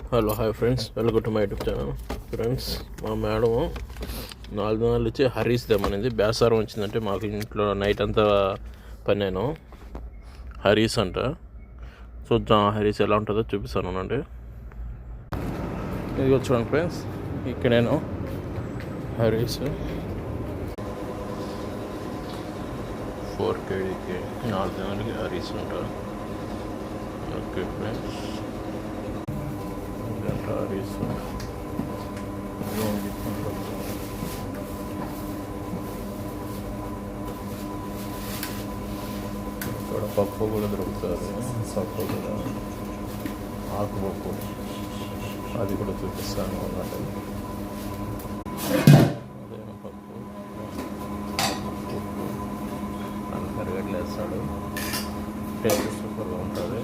Hello hi friends, welcome to my YouTube channel. Friends, మా madam 4 దినాలు ఇచ్చి హరీస్ తెమ్మనింది. బేసారం వచ్చిందంటే మాకు ఇంట్లో నైట్ అంతా పన్నాను. హరీస్ అంట. చూద్దాం హరీస్ ఎలా ఉంటుందో చూపిస్తాను అండి. ఇది చూడండి ఫ్రెండ్స్, ఇక్కడేను హరీస్ 4 KGకి 4 దినాలకి హరీస్ ఉంటారు. ఓకే ఫ్రెండ్స్, హరీస్ ఇక్కడ పప్పు కూడా దొరుకుతుంది. పప్పు కూడా ఆకుపప్పు అది కూడా చూపిస్తాను అన్నట్టు. అదేమో పప్పు ఉప్పు అన్ని కరిగట్లు వేస్తాడు. టేస్ట్ సూపర్గా ఉంటుంది.